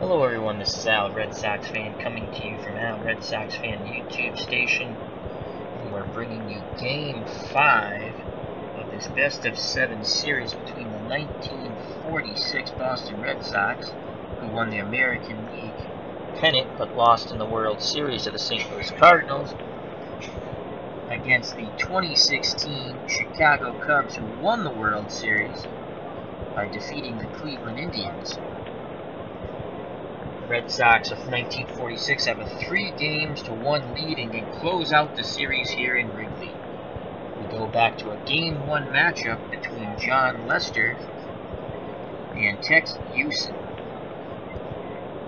Hello everyone, this is Al, Red Sox fan, coming to you from Al, Red Sox fan YouTube station, and we're bringing you Game 5 of this best-of-7 series between the 1946 Boston Red Sox, who won the American League pennant but lost in the World Series to the St. Louis Cardinals, against the 2016 Chicago Cubs, who won the World Series by defeating the Cleveland Indians. The Red Sox of 1946 have a 3-1 lead and can close out the series here in Wrigley. We go back to a Game 1 matchup between Jon Lester and Tex Hughson.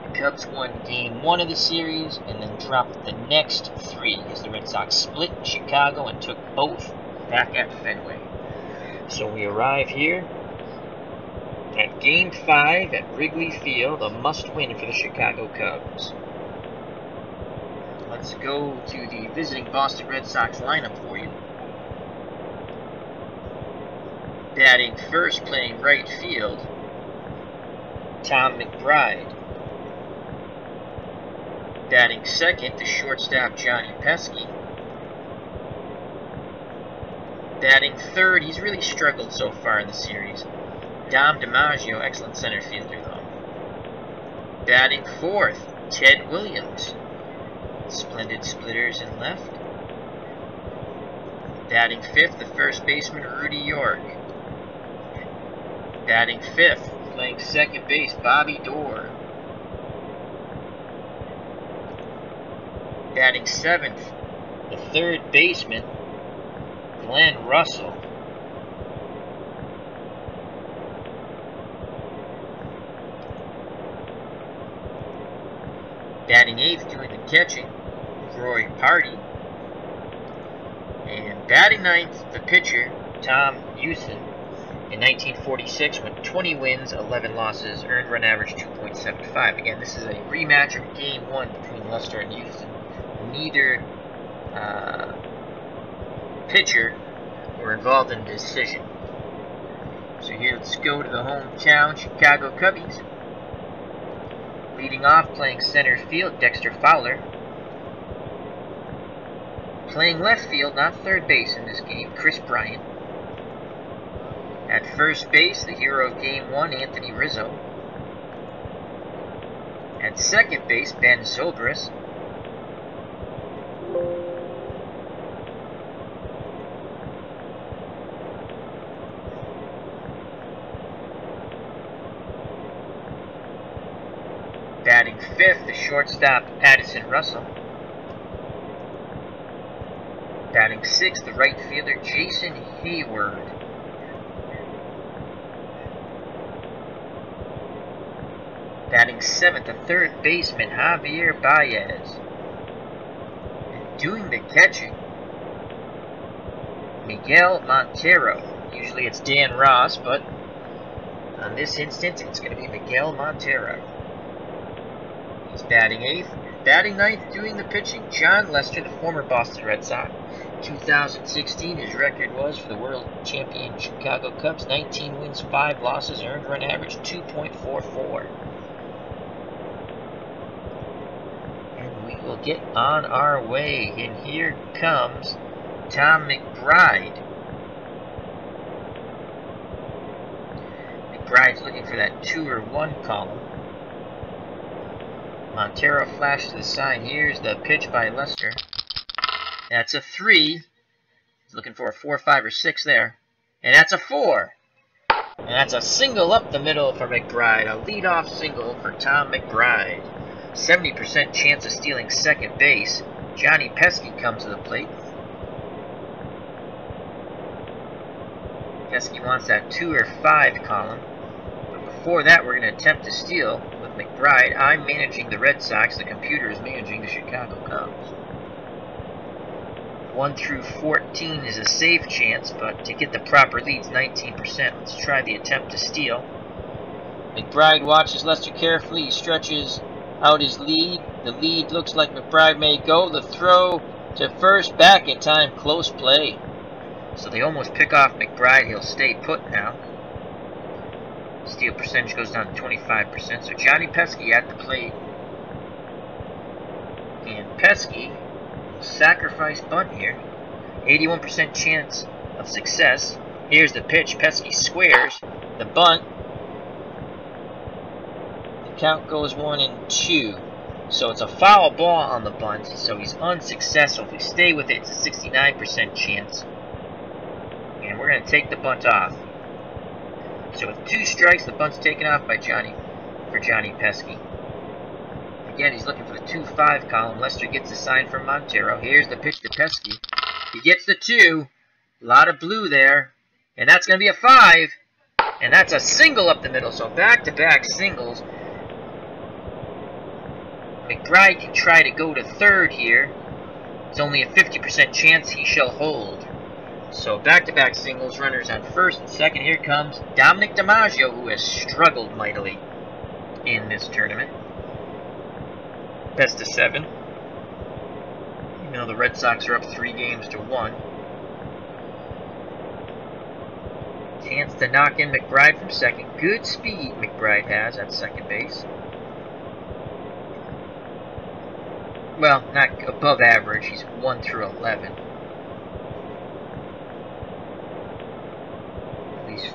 The Cubs won Game 1 of the series and then dropped the next 3 as the Red Sox split in Chicago and took both back at Fenway. So we arrive here at Game 5 at Wrigley Field, a must-win for the Chicago Cubs. Let's go to the visiting Boston Red Sox lineup for you. Batting first, playing right field, Tom McBride. Batting second, the shortstop Johnny Pesky. Batting third, he's really struggled so far in the series, Dom DiMaggio, excellent center fielder though. Batting fourth, Ted Williams. Splendid splitters in left. Batting fifth, the first baseman Rudy York. Batting fifth, playing second base, Bobby Doerr. Batting seventh, the third baseman, Glenn Russell. Batting eighth, doing the catching, Roy Party. And batting ninth, the pitcher, Tom Hughson. In 1946, went 20 wins, 11 losses, earned run average 2.75. Again, this is a rematch of Game 1 between Lester and Hughson. Neither pitcher were involved in the decision. So here, let's go to the hometown Chicago Cubbies. Leading off, playing center field, Dexter Fowler. Playing left field, not third base in this game, Chris Bryant. At first base, the hero of Game 1, Anthony Rizzo. At second base, Ben Zobrist. Batting fifth, the shortstop, Addison Russell. Batting sixth, the right fielder, Jason Hayward. Batting seventh, the third baseman, Javier Baez. And doing the catching, Miguel Montero. Usually it's Dan Ross, but on this instance, it's going to be Miguel Montero. He's batting eighth. Batting ninth, doing the pitching, Jon Lester, the former Boston Red Sox. 2016, his record was for the world champion Chicago Cubs, 19 wins, 5 losses, earned run average 2.44. And we will get on our way, and here comes Tom McBride. McBride's looking for that 2 or 1 column. Montero flashed to the side. Here's the pitch by Lester. That's a 3. He's looking for a 4, 5, or 6 there. And that's a 4. And that's a single up the middle for McBride. A leadoff single for Tom McBride. 70% chance of stealing second base. Johnny Pesky comes to the plate. Pesky wants that 2 or 5 column. But before that, we're going to attempt to steal with McBride. I'm managing the Red Sox. The computer is managing the Chicago Cubs. 1 through 14 is a safe chance, but to get the proper leads, 19%. Let's try the attempt to steal. McBride watches Lester carefully. He stretches out his lead. The lead looks like McBride may go. The throw to first, back in time, close play. So they almost pick off McBride. He'll stay put now. Steal percentage goes down to 25%. So Johnny Pesky at the plate. And Pesky will sacrifice bunt here. 81% chance of success. Here's the pitch. Pesky squares. The bunt. The count goes 1-2. So it's a foul ball on the bunt. So he's unsuccessful. If we stay with it, it's a 69% chance. And we're going to take the bunt off. So with 2 strikes, the bunt's taken off by Johnny Pesky. Again, he's looking for the 2-5 column. Lester gets a sign from Montero. Here's the pitch to Pesky. He gets the 2. A lot of blue there. And that's going to be a 5. And that's a single up the middle. So back-to-back singles. McBride can try to go to third here. It's only a 50% chance he shall hold. So back-to-back singles, runners on first and second. Here comes Dominic DiMaggio, who has struggled mightily in this tournament. Best of 7. Even though the Red Sox are up 3-1. Chance to knock in McBride from second. Good speed McBride has at second base. Well, not above average. He's 1 through 11. At least.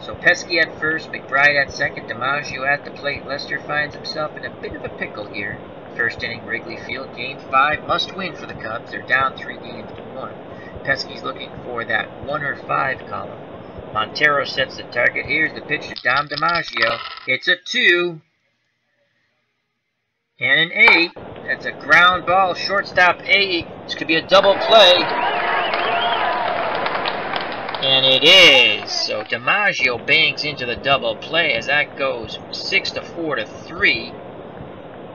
So Pesky at first, McBride at second, DiMaggio at the plate. Lester finds himself in a bit of a pickle here. First inning, Wrigley Field, Game 5, must win for the Cubs. They're down 3-1. Pesky's looking for that 1 or 5 column. Montero sets the target. Here's the pitch to Dom DiMaggio. It's a 2. And an 8. That's a ground ball, shortstop 8. This could be a double play. And it is. So DiMaggio bangs into the double play as that goes 6-4 to 3.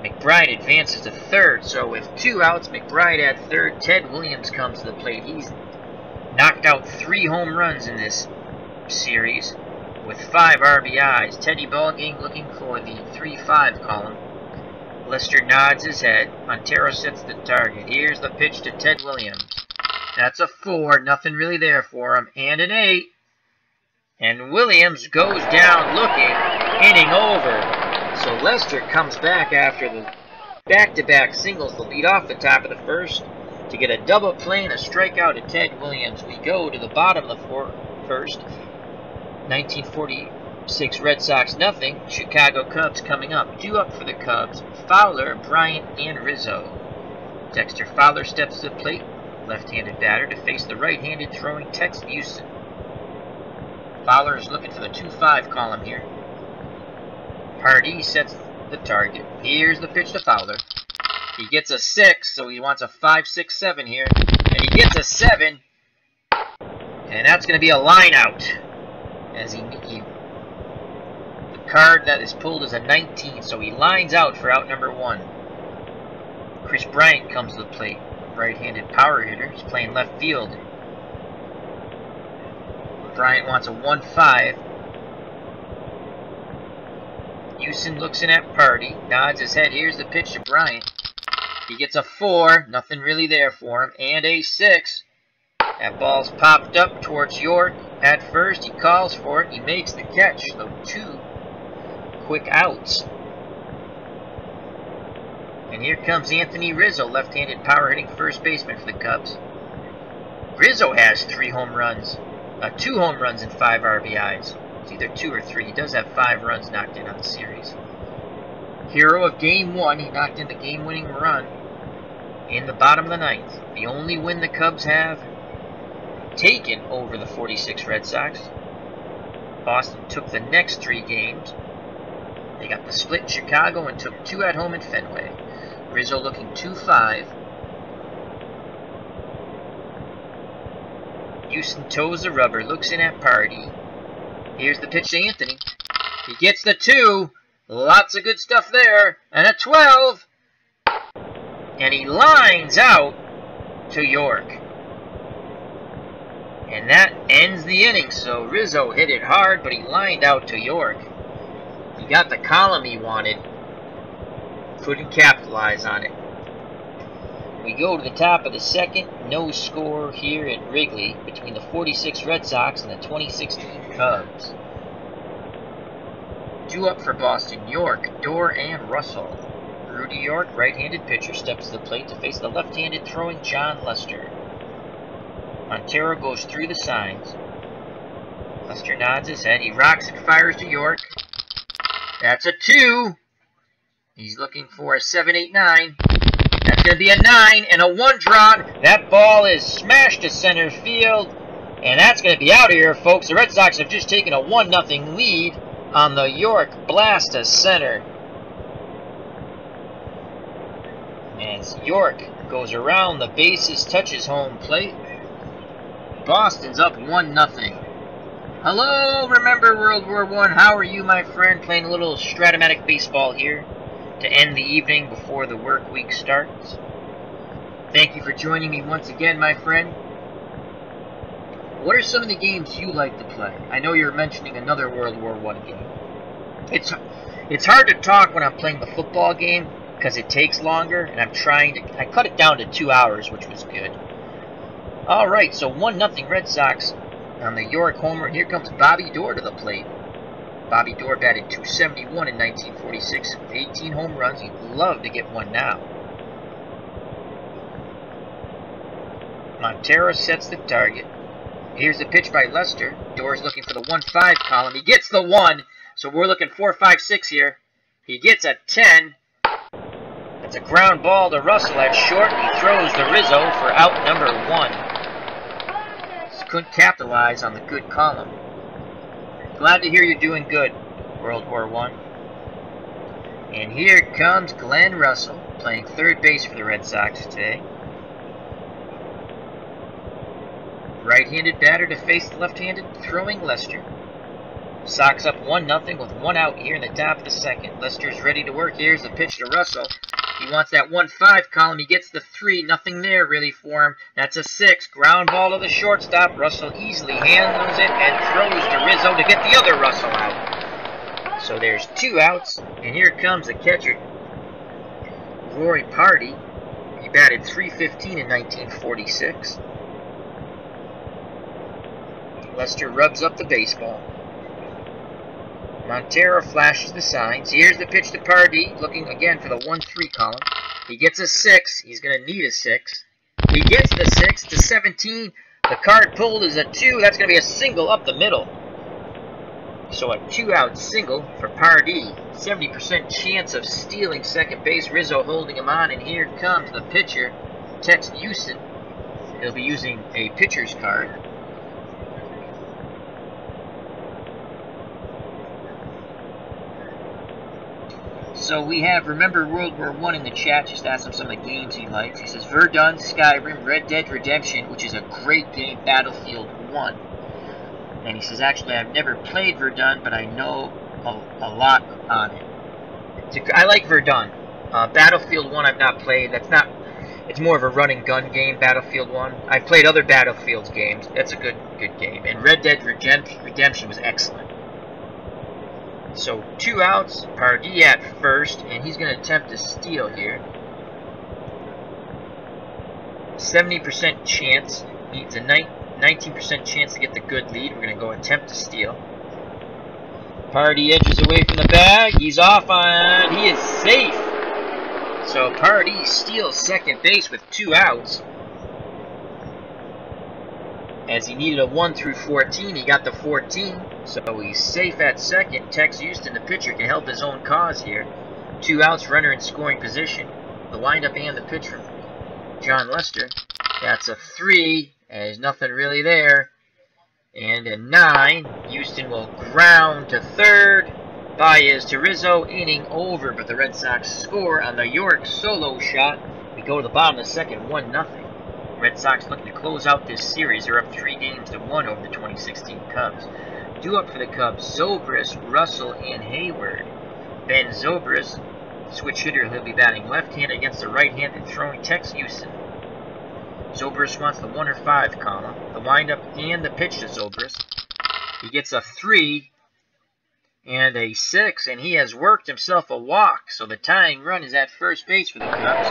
McBride advances to third. So with 2 outs, McBride at third. Ted Williams comes to the plate. He's knocked out 3 home runs in this series with 5 RBIs. Teddy Ballgame looking for the 3-5 column. Lester nods his head. Montero sets the target. Here's the pitch to Ted Williams. That's a 4. Nothing really there for him. And an 8. And Williams goes down looking. Inning over. So Lester comes back after the back-to-back singles to lead off the top of the first to get a double play and a strikeout to Ted Williams. We go to the bottom of the first. 1946 Red Sox nothing. Chicago Cubs coming up. 2 up for the Cubs. Fowler, Bryant, and Rizzo. Dexter Fowler steps to the plate. Left-handed batter to face the right-handed throwing Tex Hughson. Fowler is looking for the 2-5 column here. Hardy sets the target. Here's the pitch to Fowler. He gets a 6, so he wants a 5, 6, 7 here. And he gets a 7. And that's going to be a line out. As the card that is pulled is a 19, so he lines out for out number 1. Chris Bryant comes to the plate. Right-handed power hitter. He's playing left field. Bryant wants a 1-5. Hughson looks in at Party, nods his head. Here's the pitch to Bryant. He gets a 4, nothing really there for him, and a 6. That ball's popped up towards York. At first, he calls for it. He makes the catch. So 2 quick outs. And here comes Anthony Rizzo, left-handed power-hitting first baseman for the Cubs. Rizzo has 2 home runs and 5 RBIs. It's either 2 or 3. He does have 5 runs knocked in on the series. Hero of Game 1. He knocked in the game-winning run in the bottom of the 9th. The only win the Cubs have taken over the 46 Red Sox. Boston took the next 3 games. They got the split in Chicago and took 2 at home in Fenway. Rizzo looking 2-5. Houston toes the rubber, looks in at Party. Here's the pitch to Anthony. He gets the 2. Lots of good stuff there. And a 12. And he lines out to York. And that ends the inning. So Rizzo hit it hard, but he lined out to York. He got the column he wanted. Couldn't capitalize on it. We go to the top of the second. No score here at Wrigley between the 46 Red Sox and the 2016 Cubs. Due up for Boston, York, Dorr, and Russell. Rudy York, right-handed pitcher, steps to the plate to face the left-handed throwing John Lester. Montero goes through the signs. Lester nods his head. He rocks and fires to York. That's a 2. He's looking for a 7, 8, 9. That's going to be a 9 and a 1 drawn. That ball is smashed to center field. And that's going to be out of here, folks. The Red Sox have just taken a 1-0 lead on the York blast to center. As York goes around the bases, touches home plate. Boston's up 1-0. Hello, remember World War I. How are you, my friend? Playing a little Strat-O-Matic baseball here to end the evening before the work week starts. Thank you for joining me once again, my friend. What are some of the games you like to play? I know you're mentioning another World War I game. It's hard to talk when I'm playing the football game because it takes longer, and I cut it down to 2 hours, which was good. Alright, so 1-0 Red Sox on the York homer. Here comes Bobby Dorr to the plate. Bobby Dorr batted .271 in 1946 with 18 home runs. He'd love to get one now. Montero sets the target. Here's the pitch by Lester. Dorr's looking for the 1-5 column. He gets the 1, so we're looking 4-5-6 here. He gets a 10. That's a ground ball to Russell at short. He throws to Rizzo for out number 1. Couldn't capitalize on the good column. Glad to hear you're doing good, World War I. And here comes Glenn Russell, playing third base for the Red Sox today. Right-handed batter to face the left-handed throwing Lester. Sox up 1-0 with 1 out here in the top of the second. Lester's ready to work. Here's the pitch to Russell. He wants that 1-5 column. He gets the 3. Nothing there really for him. That's a 6. Ground ball to the shortstop. Russell easily handles it and throws to Rizzo to get the other Russell out. So there's 2 outs. And here comes the catcher, Roy Pardee. He batted .315 in 1946. Lester rubs up the baseball. Montero flashes the signs. Here's the pitch to Pardee, looking again for the 1-3 column. He gets a 6. He's going to need a 6. He gets the 6 to 17. The card pulled is a 2. That's going to be a single up the middle. So a 2-out single for Pardee. 70% chance of stealing second base. Rizzo holding him on, and here comes the pitcher, Tex Hughson. He'll be using a pitcher's card. So we have Remember World War I in the chat. Just asked him some of the games he likes. He says Verdun, Skyrim, Red Dead Redemption, which is a great game, Battlefield 1. And he says, actually, I've never played Verdun, but I know a lot on it. I like Verdun. Battlefield 1 I've not played. It's more of a run and gun game, Battlefield 1. I've played other Battlefield games. That's a good game. And Red Dead Redemption was excellent. So 2 outs, Pardee at first, and he's going to attempt to steal here. 70% chance, needs a 19% chance to get the good lead. We're going to go attempt to steal. Pardee edges away from the bag. He's off on, he is safe. So Pardee steals second base with 2 outs. As he needed a 1 through 14, he got the 14. So he's safe at second. Tex Hughson, the pitcher, can help his own cause here. 2 outs, runner in scoring position. The windup and the pitch from John Lester. That's a 3. There's nothing really there. And a 9. Houston will ground to third. Baez to Rizzo. Inning over, but the Red Sox score on the York solo shot. We go to the bottom of the second, 1-0. Red Sox looking to close out this series. They're up 3-1 over the 2016 Cubs. Due up for the Cubs, Zobrist, Russell, and Hayward. Ben Zobrist, switch hitter, he'll be batting left-handed against the right-handed throwing Tex Hughson. Zobrist wants the 1 or 5 column. The windup and the pitch to Zobrist. He gets a 3 and a 6, and he has worked himself a walk. So the tying run is at first base for the Cubs.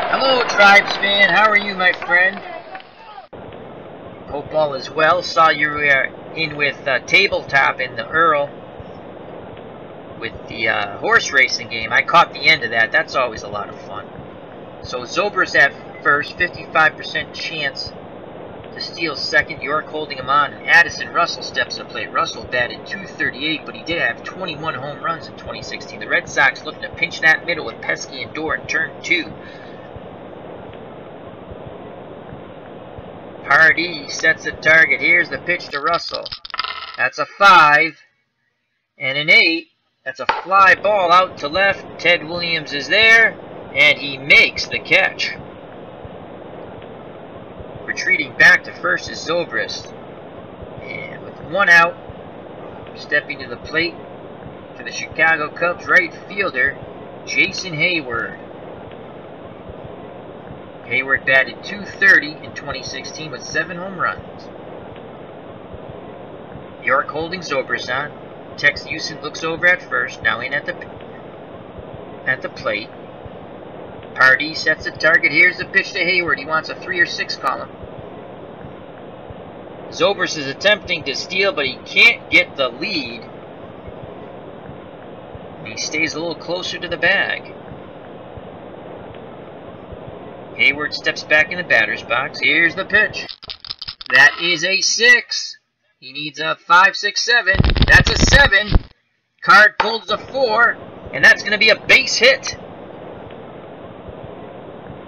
Hello, Tribes fan. How are you, my friend? Hope all is well. Saw you were in with Tabletop in the Earl. with the horse racing game. I caught the end of that. That's always a lot of fun. So Zobrist at first, 55% chance to steal second. York holding him on, and Addison Russell steps to the plate. Russell batted .238, but he did have 21 home runs in 2016. The Red Sox looking to pinch that middle with Pesky and Dorr in turn 2. Pardee sets the target. Here's the pitch to Russell. That's a 5 and an 8. That's a fly ball out to left. Ted Williams is there, and he makes the catch. Retreating back to first is Zobrist. And with 1 out, stepping to the plate for the Chicago Cubs right fielder, Jason Hayward. Hayward batted .230 in 2016 with 7 home runs. York holding Zobrist on. Tex Hughson looks over at first, now in at the plate. Pardee sets the target. Here's the pitch to Hayward. He wants a 3 or 6 column. Zobrist is attempting to steal, but he can't get the lead. And he stays a little closer to the bag. Hayward steps back in the batter's box. Here's the pitch. That is a 6. He needs a 5, 6, 7. That's a 7. Card pulled is a 4. And that's going to be a base hit.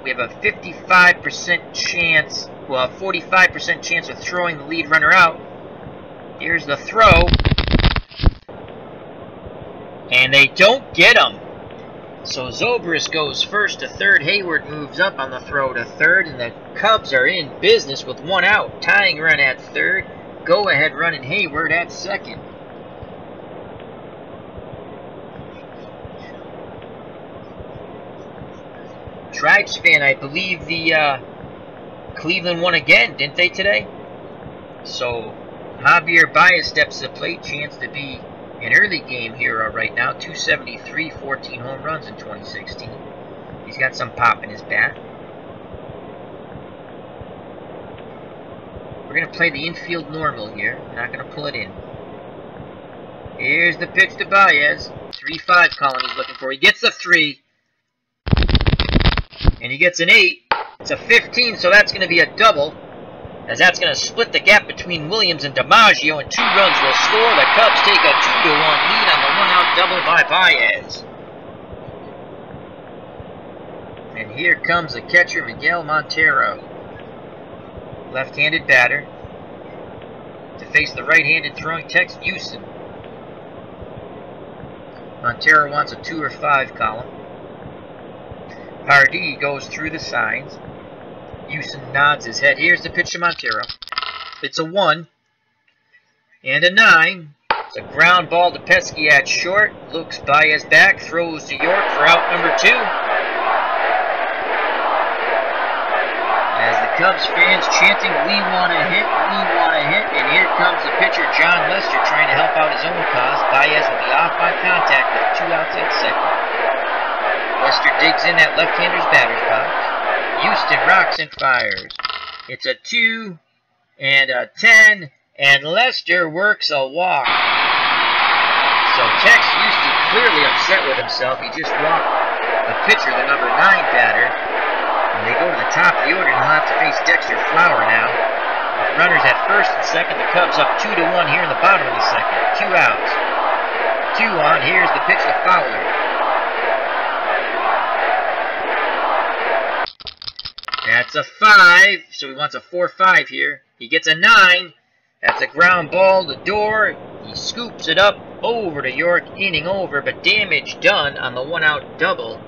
We have a 55% chance, well, a 45% chance of throwing the lead runner out. Here's the throw. And they don't get him. So Zobrist goes first to third. Hayward moves up on the throw to third. And the Cubs are in business with 1 out. Tying run at third. Go-ahead run in Hayward at second. Tribes fan, I believe the Cleveland won again, didn't they today? So Javier Baez steps to the plate. Chance to be an early game hero right now. .273, 14 home runs in 2016. He's got some pop in his bat. We're going to play the infield normal here. We're not going to pull it in. Here's the pitch to Baez. 3-5 column he's looking for. He gets the 3. And he gets an 8. It's a 15, so that's going to be a double. As that's going to split the gap between Williams and DiMaggio, and 2 runs will score. The Cubs take a 2-1 lead on the 1-out double by Baez. And here comes the catcher, Miguel Montero. Left-handed batter to face the right-handed throwing Tex Hughson. Montero wants a 2 or 5 column. Pardee goes through the signs. Hughson nods his head. Here's the pitch to Montero. It's a 1 and a 9. It's a ground ball to Pesky at short. Looks Baez back. Throws to York for out number 2. As the Cubs fans chanting, "We want to hit, we want to hit." And here comes the pitcher, John Lester, trying to help out his own cause. Baez will be off by contact with 2 outs at second. Lester digs in that left-hander's batter's box. Houston rocks and fires. It's a 2 and a 10, and Lester works a walk. So Tex Hughson clearly upset with himself. He just walked the pitcher, the number 9 batter. And they go to the top of the order, and he'll have to face Dexter Flower now. With runners at first and second, the Cubs up 2-1 here in the bottom of the second. 2 outs. 2 on. Here's the pitch to Fowler. That's a 5, so he wants a 4-5 here. He gets a 9. That's a ground ball to Dorr. He scoops it up over to York, inning over, but damage done on the 1-out double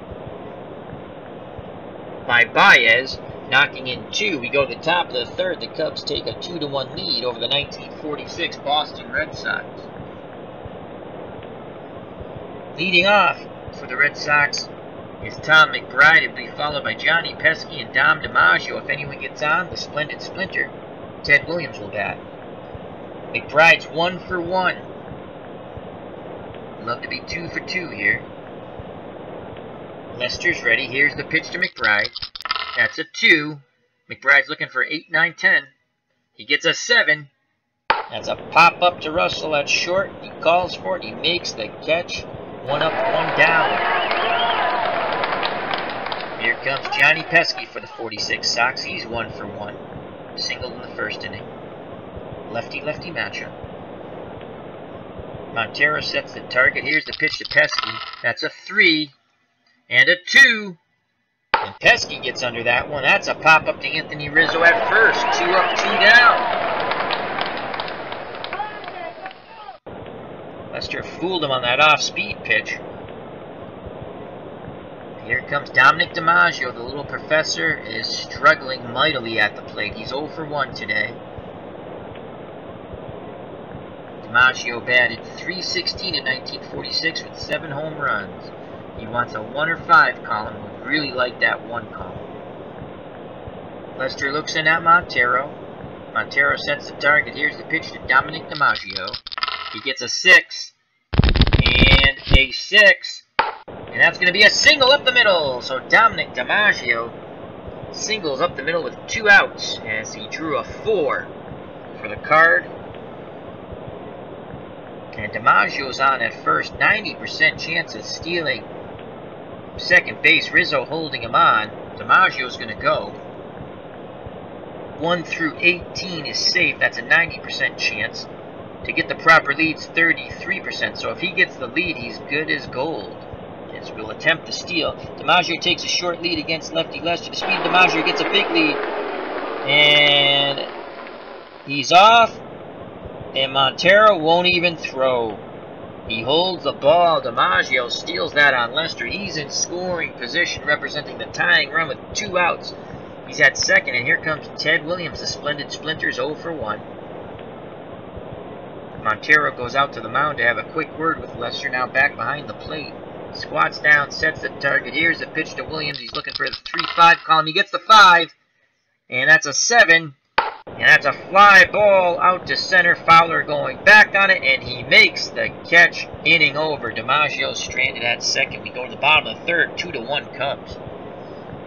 by Baez, knocking in 2. We go to the top of the third. The Cubs take a 2-1 lead over the 1946 Boston Red Sox. Leading off for the Red Sox is Tom McBride. It will be followed by Johnny Pesky and Dom DiMaggio. If anyone gets on, the splendid splinter, Ted Williams will bat. McBride's 1 for 1. Love to be 2 for 2 here. Lester's ready. Here's the pitch to McBride. That's a 2. McBride's looking for 8, 9, 10. He gets a 7. That's a pop up to Russell at short. He calls for it. He makes the catch. One up, one down. Here comes Johnny Pesky for the 46 Sox. He's 1 for 1. Singled in the first inning. Lefty-lefty matchup. Montero sets the target. Here's the pitch to Pesky. That's a 3 and a 2. And Pesky gets under that one. That's a pop-up to Anthony Rizzo at first. 2 up, 2 down. Lester fooled him on that off-speed pitch. Here comes Dominic DiMaggio. The little professor is struggling mightily at the plate. He's 0 for 1 today. DiMaggio batted .316 in 1946 with 7 home runs. He wants a 1 or 5 column. Would really like that 1 column. Lester looks in at Montero. Montero sets the target. Here's the pitch to Dominic DiMaggio. He gets a 6 and a 6. And that's going to be a single up the middle. So Dominic DiMaggio singles up the middle with 2 outs as he drew a 4 for the card. And DiMaggio's on at first. 90% chance of stealing second base. Rizzo holding him on. DiMaggio's going to go. 1 through 18 is safe. That's a 90% chance. To get the proper lead's 33%. So if he gets the lead, he's good as gold. Yes, we'll attempt to steal. DiMaggio takes a short lead against lefty Lester. The speed of DiMaggio gets a big lead. And he's off. And Montero won't even throw. He holds the ball. DiMaggio steals that on Lester. He's in scoring position, representing the tying run with 2 outs. He's at second, and here comes Ted Williams, the splendid Splinters, 0 for 1. Montero goes out to the mound to have a quick word with Lester, now back behind the plate. Squats down, sets the target. Here's the pitch to Williams. He's looking for the 3-5 column. He gets the 5, and that's a 7. And that's a fly ball out to center. Fowler going back on it, and he makes the catch. Inning over. DiMaggio stranded at second. We go to the bottom of the third. 2-1 Cubs.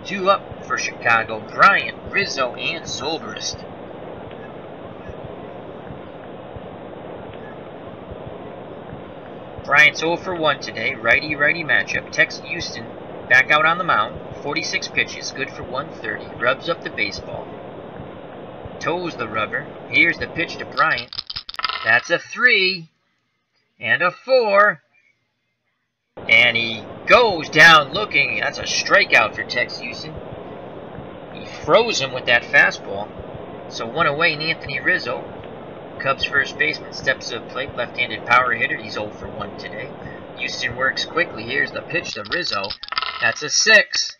2 up for Chicago. Bryant, Rizzo, and Zobrist. Bryant's 0 for 1 today. Righty-righty matchup. Tex Hughson back out on the mound. 46 pitches. Good for 130. Rubs up the baseball. Toes the rubber. Here's the pitch to Bryant. That's a 3 and a 4. And he goes down looking. That's a strikeout for Tex Hughson. He froze him with that fastball. So 1 away, and Anthony Rizzo. Cubs first baseman steps to the plate. Left-handed power hitter. He's 0 for 1 today. Houston works quickly. Here's the pitch to Rizzo. That's a 6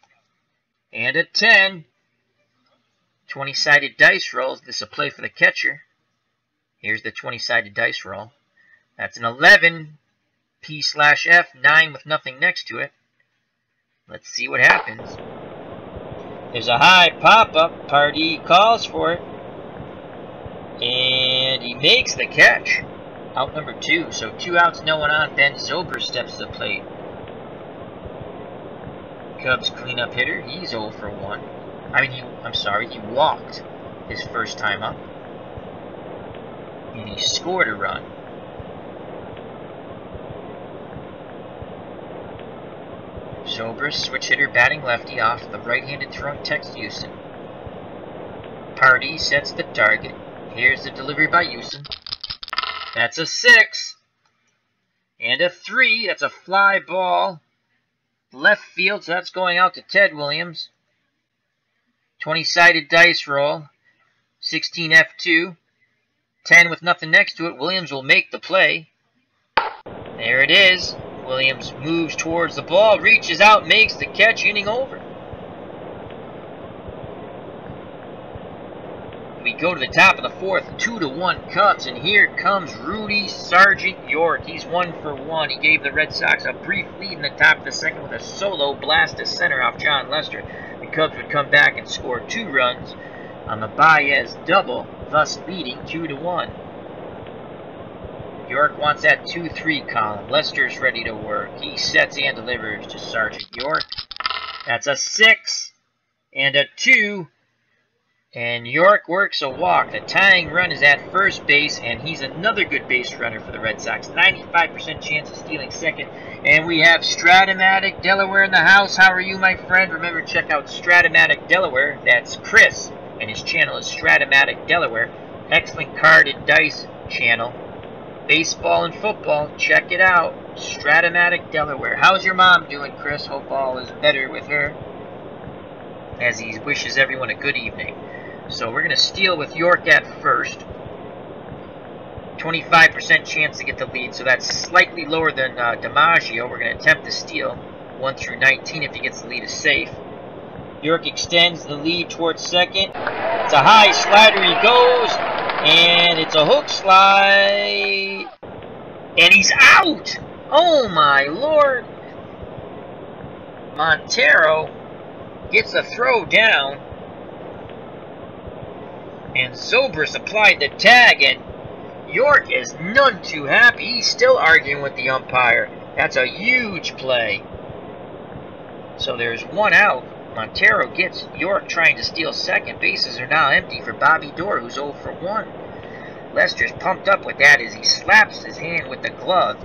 and a 10. 20-sided dice roll. This is a play for the catcher. Here's the 20-sided dice roll. That's an 11. P/F. 9 with nothing next to it. Let's see what happens. There's a high pop-up. Pardee calls for it. And he makes the catch. Out number 2. So 2 outs, no one on. Ben Zobrist steps to the plate. Cubs cleanup hitter. He's 0 for 1. He walked his first time up. And he scored a run. Zobrist, switch hitter, batting lefty off the right-handed throwing Tex Hughson. Pardee sets the target. Here's the delivery by Hughson. That's a 6 and a 3. That's a fly ball. Left field, so that's going out to Ted Williams. 20-sided dice roll. 16 F2. 10 with nothing next to it. Williams will make the play. There it is. Williams moves towards the ball, reaches out, makes the catch, inning over. We go to the top of the fourth, 2-1 Cubs, and here comes Rudy Sergeant York. He's 1 for 1. He gave the Red Sox a brief lead in the top of the second with a solo blast to center off John Lester. The Cubs would come back and score 2 runs on the Baez double, thus leading 2-1. York wants that 2-3 column. Lester's ready to work. He sets and delivers to Sergeant York. That's a 6 and a 2. And York works a walk. The tying run is at first base, and he's another good base runner for the Red Sox. 95% chance of stealing second. And we have Strat-O-Matic Delaware in the house. How are you, my friend? Remember, check out Strat-O-Matic Delaware. That's Chris, and his channel is Strat-O-Matic Delaware. Excellent card and dice channel. Baseball and football, check it out. Strat-O-Matic Delaware. How's your mom doing, Chris? Hope all is better with her, as he wishes everyone a good evening. So we're going to steal with York at first. 25% chance to get the lead, so that's slightly lower than DiMaggio. We're going to attempt to steal. 1 through 19, if he gets the lead, is safe. York extends the lead towards second. It's a high slider, he goes, and it's a hook slide. And he's out! Oh my lord! Montero gets a throw down, and Zobrist applied the tag, and York is none too happy. He's still arguing with the umpire. That's a huge play. So there's one out. Montero gets York trying to steal second. Bases are now empty for Bobby Doerr, who's 0 for 1. Lester's pumped up with that as he slaps his hand with the glove.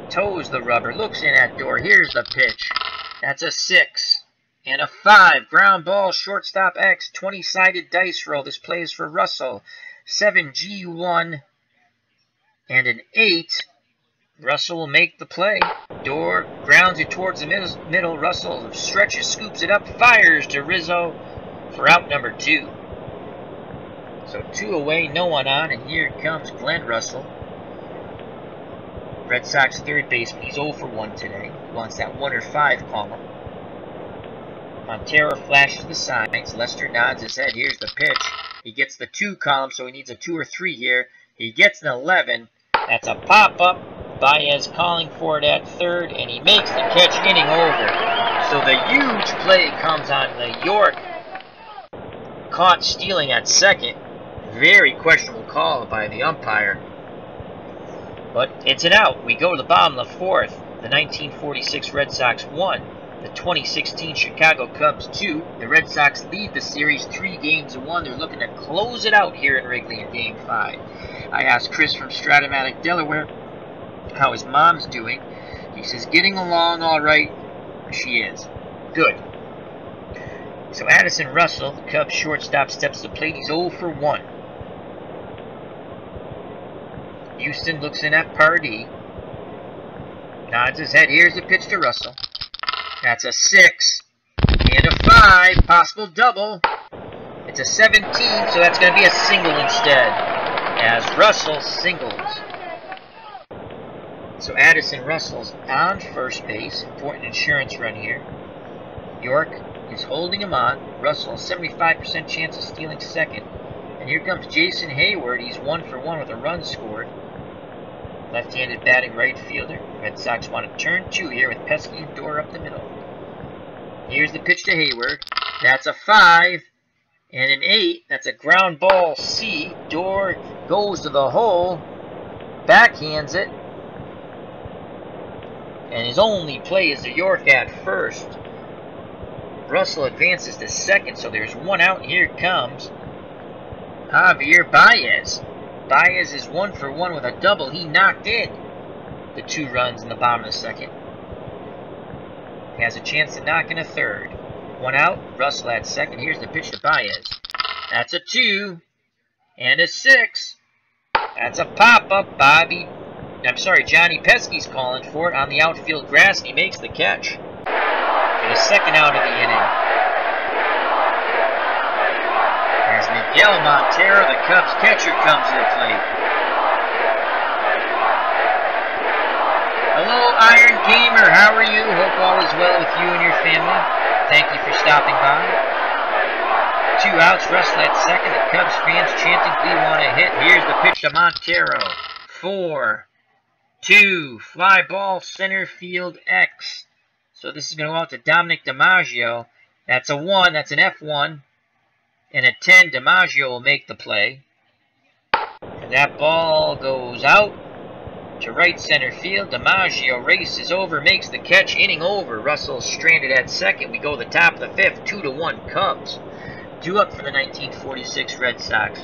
Toes the rubber, looks in at Doerr. Here's the pitch. That's a 6. And a 5. Ground ball, shortstop X. 20-sided dice roll. This play is for Russell. 7 G1 and an 8. Russell will make the play. Doerr grounds it towards the middle. Russell stretches, scoops it up, fires to Rizzo for out number 2. So 2 away, no one on, and here comes Glenn Russell. Red Sox third baseman. He's 0 for 1 today. He wants that 1 or 5 column. Montero flashes the signs. Lester nods his head. Here's the pitch. He gets the 2 column, so he needs a 2 or 3 here. He gets an 11. That's a pop-up. Baez calling for it at third, and he makes the catch, inning over. So the huge play comes on the York caught stealing at second. Very questionable call by the umpire. But it's an out. We go to the bottom of the 4th. The 1946 Red Sox 1. The 2016 Chicago Cubs 2. The Red Sox lead the series 3-1. They're looking to close it out here in Wrigley in Game 5. I asked Chris from Strat-O-Matic Delaware how his mom's doing. He says, getting along all right. She is. Good. So Addison Russell, the Cubs shortstop, steps to the plate. He's 0 for 1. Houston looks in at Pardee. Nods his head. Here's the pitch to Russell. That's a 6. And a 5. Possible double. It's a 17, so that's going to be a single instead, as Russell singles. So Addison Russell's on first base. Important insurance run here. York is holding him on. Russell, 75% chance of stealing second. And here comes Jason Hayward. He's 1 for 1 with a run scored. Left-handed batting right fielder. Red Sox want to turn 2 here with Pesky and Doerr up the middle. Here's the pitch to Hayward. That's a 5 and an 8. That's a ground ball C. Doerr goes to the hole. Backhands it. And his only play is to York at first. Russell advances to second, so there's one out. Here comes Javier Baez. Baez is 1 for 1 with a double. He knocked in the 2 runs in the bottom of the second. He has a chance to knock in a third. 1 out. Russell at second. Here's the pitch to Baez. That's a 2 and a 6. That's a pop-up. Johnny Pesky's calling for it on the outfield grass, and he makes the catch for the second out of the inning. As Miguel Montero, the Cubs catcher, comes to the plate. Hello, Iron Gamer. How are you? Hope all is well with you and your family. Thank you for stopping by. 2 outs. Russell at second. The Cubs fans chanting, "We want to hit." Here's the pitch to Montero. 4-2. Fly ball, center field X. So this is going to go out to Dominic DiMaggio. That's a 1. That's an F1. And a 10. DiMaggio will make the play. And that ball goes out to right center field. DiMaggio races over, makes the catch, inning over. Russell stranded at second. We go to the top of the 5th, 2-1 Cubs. Due up for the 1946 Red Sox,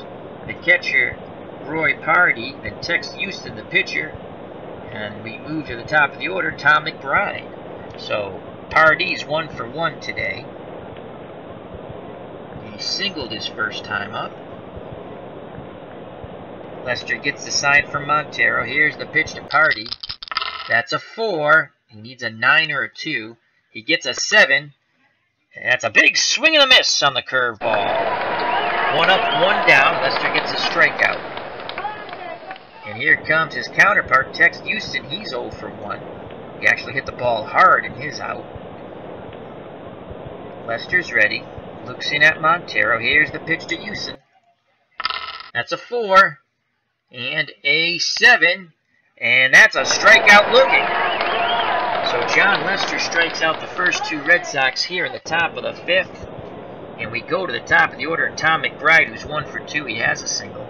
the catcher, Roy Pardee, then Tex Hughson, the pitcher, and we move to the top of the order, Tom McBride. So Pardee's 1 for 1 today. He singled his first time up. Lester gets the sign from Montero. Here's the pitch to Pardee. That's a 4. He needs a 9 or a 2. He gets a 7. And that's a big swing and a miss on the curveball. 1 up, 1 down. Lester gets a strikeout. And here comes his counterpart, Tex Hughson. He's 0 for 1. He actually hit the ball hard in his out. Lester's ready. Looks in at Montero. Here's the pitch to Hughson. That's a 4. And a 7. And that's a strikeout looking. So John Lester strikes out the first 2 Red Sox here in the top of the 5th. And we go to the top of the order, and Tom McBride, who's 1 for 2, he has a single.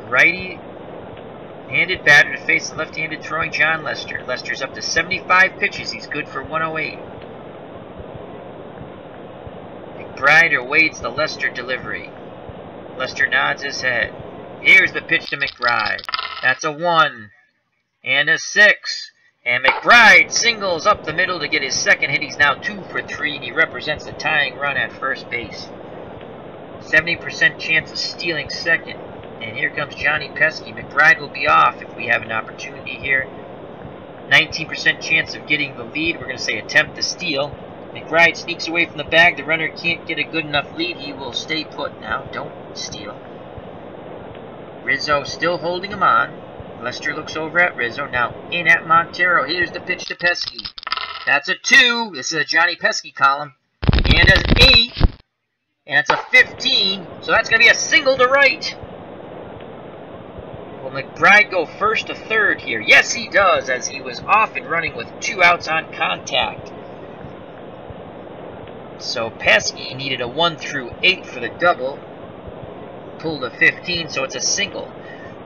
Righty-handed batter to face the left-handed throwing John Lester. Lester's up to 75 pitches. He's good for 108. McBride awaits the Lester delivery. Lester nods his head. Here's the pitch to McBride. That's a 1 and a 6. And McBride singles up the middle to get his second hit. He's now 2 for 3, and he represents the tying run at first base. 70% chance of stealing second. And here comes Johnny Pesky. McBride will be off if we have an opportunity here. 19% chance of getting the lead. We're going to say attempt to steal. McBride sneaks away from the bag. The runner can't get a good enough lead. He will stay put now. Don't steal. Rizzo still holding him on. Lester looks over at Rizzo. Now in at Montero. Here's the pitch to Pesky. That's a 2. This is a Johnny Pesky column. And an 8. And it's a 15. So that's going to be a single to right. Will McBride go first to third here? Yes, he does, as he was off and running with 2 outs on contact. So Pesky needed a 1 through 8 for the double. Pulled a 15, so it's a single.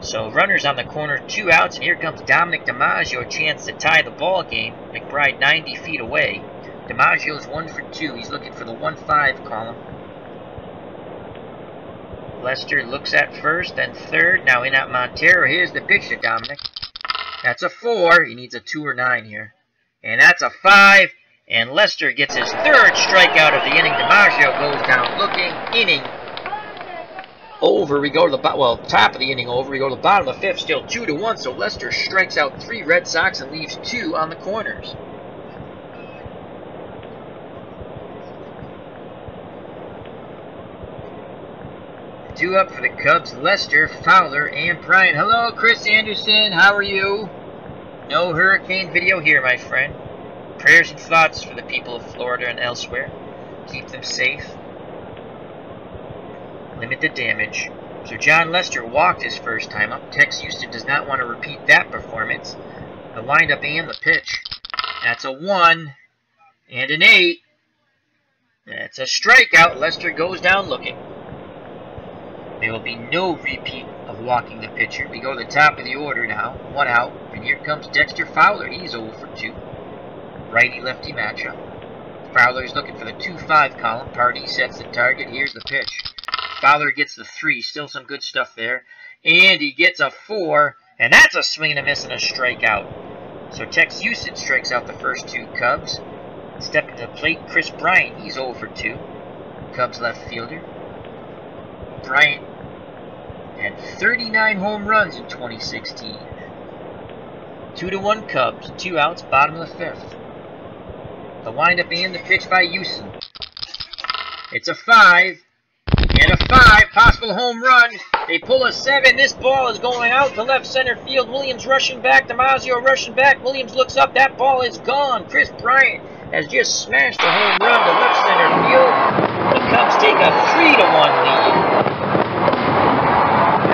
So runners on the corner, 2 outs, and here comes Dominic DiMaggio, a chance to tie the ball game. McBride 90 feet away. DiMaggio's 1 for 2. He's looking for the 1-5 column. Lester looks at first, then third. Now in at Montero. Here's the pitch to Dominic. That's a 4. He needs a 2 or 9 here. And that's a 5. And Lester gets his 3rd strikeout of the inning. DiMaggio goes down looking. Inning over. We go to the top of the inning over. We go to the bottom of the 5th. Still 2-1. So Lester strikes out 3 Red Sox and leaves 2 on the corners. Due up for the Cubs, Lester, Fowler, and Bryant. Hello, Chris Anderson. How are you? No hurricane video here, my friend. Prayers and thoughts for the people of Florida and elsewhere. Keep them safe. Limit the damage. So John Lester walked his first time up. Tex Hughson does not want to repeat that performance. The windup and the pitch. That's a 1 and an 8. That's a strikeout. Lester goes down looking. There will be no repeat of walking the pitcher. We go to the top of the order now. 1 out. And here comes Dexter Fowler. He's 0 for 2. Righty-lefty matchup. Fowler's looking for the 2-5 column. Pardee sets the target. Here's the pitch. Fowler gets the 3. Still some good stuff there. And he gets a 4. And that's a swing and a miss and a strikeout. So Tex Hughson strikes out the first 2 Cubs. Stepping to the plate, Chris Bryant. He's 0 for 2. Cubs left fielder. Bryant had 39 home runs in 2016. 2-1 Cubs, 2 outs, bottom of the 5th. The windup and the pitch by Hughson. It's a 5 and a 5, possible home run. They pull a 7. This ball is going out to left center field. Williams rushing back, DiMaggio rushing back. Williams looks up, that ball is gone. Chris Bryant has just smashed a home run to left center field. The Cubs take a 3-1 lead.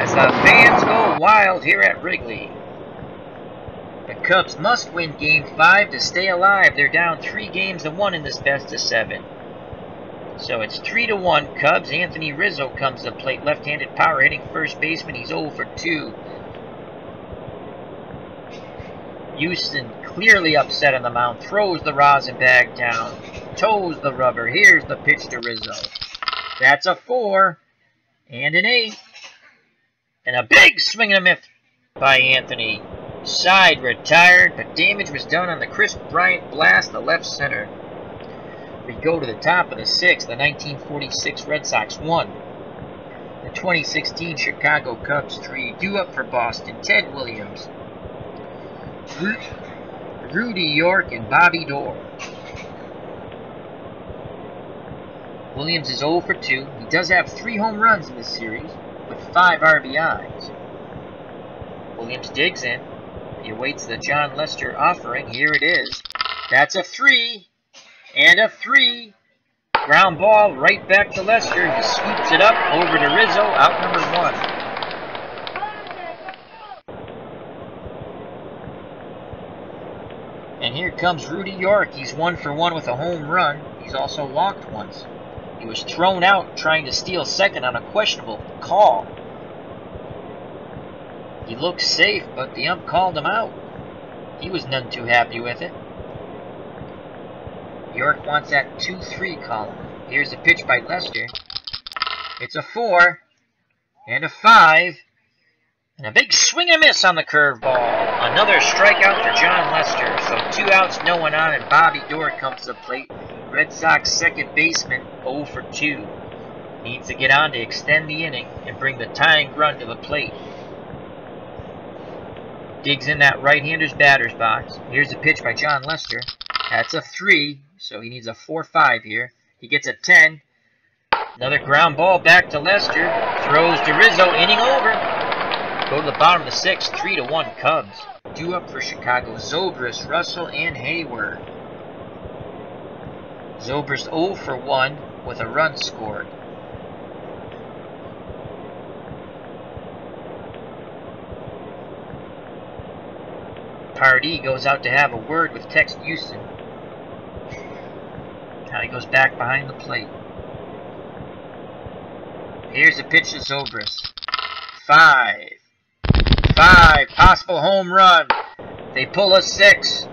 As the fans go wild here at Wrigley. The Cubs must win Game 5 to stay alive. They're down 3-1 in this best of 7. So it's 3-1 Cubs. Anthony Rizzo comes to the plate. Left-handed power hitting first baseman. He's 0 for 2. Houston clearly upset on the mound. Throws the rosin bag down. toes the rubber. Here's the pitch to Rizzo. That's a 4 and an 8. And a big swing and a miss by Anthony. Side retired, but damage was done on the Chris Bryant blast to left center. We go to the top of the 6th. The 1946 Red Sox won. The 2016 Chicago Cubs 3. Due up for Boston, Ted Williams, Rudy York, and Bobby Doerr. Williams is 0 for 2. He does have 3 home runs in this series with 5 RBIs. Williams digs in. He awaits the John Lester offering. Here it is. That's a 3 and a 3. Ground ball right back to Lester. He scoops it up over to Rizzo, out number 1. And here comes Rudy York. He's 1 for 1 with a home run. He's also walked once. He was thrown out trying to steal second on a questionable call. He looked safe, but the ump called him out. He was none too happy with it. York wants that 2-3 column. Here's a pitch by Lester. It's a 4 and a 5. And a big swing and a miss on the curveball. Another strikeout for John Lester. So 2 outs, no one on, and Bobby Doerr comes to the plate. Red Sox second baseman, 0 for 2. Needs to get on to extend the inning and bring the tying run to the plate. Digs in that right-hander's batter's box. Here's a pitch by John Lester. That's a 3, so he needs a 4-5 here. He gets a 10. Another ground ball back to Lester. Throws to Rizzo, inning over. Go to the bottom of the 6th, 3-1 Cubs. Due up for Chicago, Zobrist, Russell, and Hayward. Zobrist 0 for 1 with a run scored. Pardee goes out to have a word with Tex Hughson. Now he goes back behind the plate. Here's a pitch to Zobrist. 5. Possible home run. They pull a 6.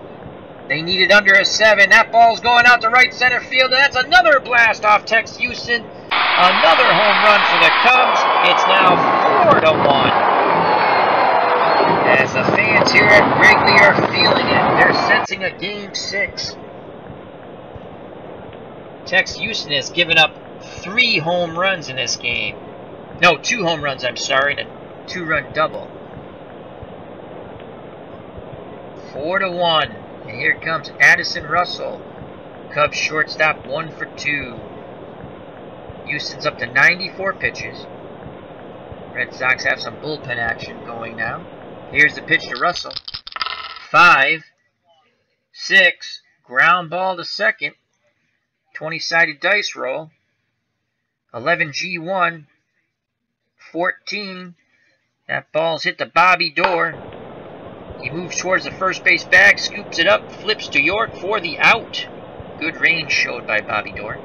They needed under a 7. That ball's going out to right center field, and that's another blast off Tex Hughson. Another home run for the Cubs. It's now 4-1. As the fans here at Wrigley are feeling it, they're sensing a Game 6. Tex Hughson has given up 3 home runs in this game. No, 2 home runs, I'm sorry, and a 2-run double. 4-1. And here comes Addison Russell. Cubs shortstop 1 for 2. Houston's up to 94 pitches. Red Sox have some bullpen action going now. Here's the pitch to Russell. 5, 6, ground ball to second. 20-sided dice roll. 11G1. 14. That ball's hit to Bobby Doerr. He moves towards the first base bag, scoops it up, flips to York for the out. Good range showed by Bobby Doerr.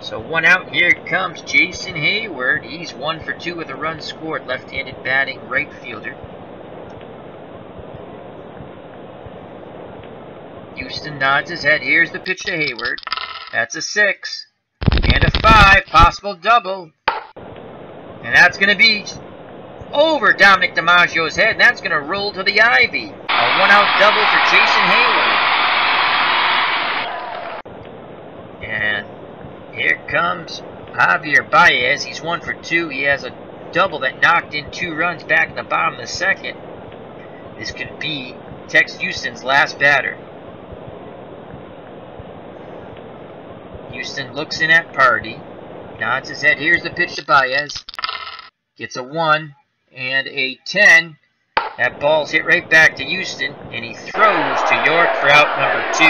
So 1 out. Here comes Jason Hayward. He's 1 for 2 with a run scored. Left-handed batting right fielder. Houston nods his head. Here's the pitch to Hayward. That's a 6 and a 5. Possible double. And that's going to be over Dominic DiMaggio's head. And that's going to roll to the ivy. A 1-out double for Jason Hayward. And here comes Javier Baez. He's 1 for 2. He has a double that knocked in 2 runs back in the bottom of the 2nd. This could be Tex Houston's last batter. Houston looks in at Pardee. Nods his head. Here's the pitch to Baez. Gets a 1 and a 10. That ball's hit right back to Houston, and he throws to York for out number 2.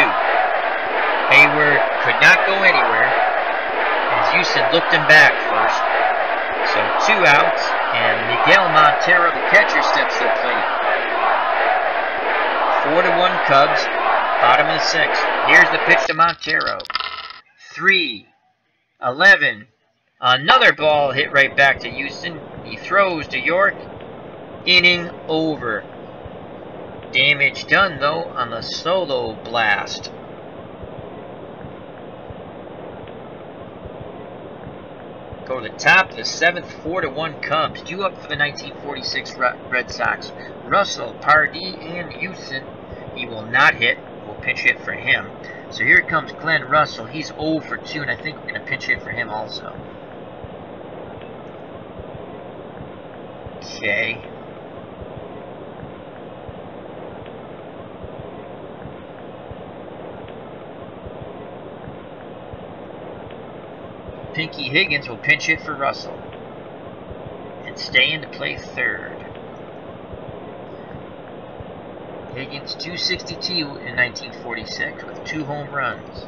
Hayward could not go anywhere, as Houston looked him back first. So 2 outs, and Miguel Montero, the catcher, steps to the plate. 4-1 Cubs, bottom of the 6th. Here's the pitch to Montero. 3, 11. Another ball hit right back to Houston. He throws to York. Inning over. Damage done, though, on the solo blast. Go to the top of the 7th, 4-1 Cubs. 2 up for the 1946 Red Sox. Russell, Pardee, and Hughson. He will not hit. We'll pinch hit for him. So here comes Glenn Russell. He's 0 for 2, and I think we're going to pinch hit for him also. Okay. Pinky Higgins will pinch hit for Russell and stay in to play third. Higgins 262 in 1946 with 2 home runs.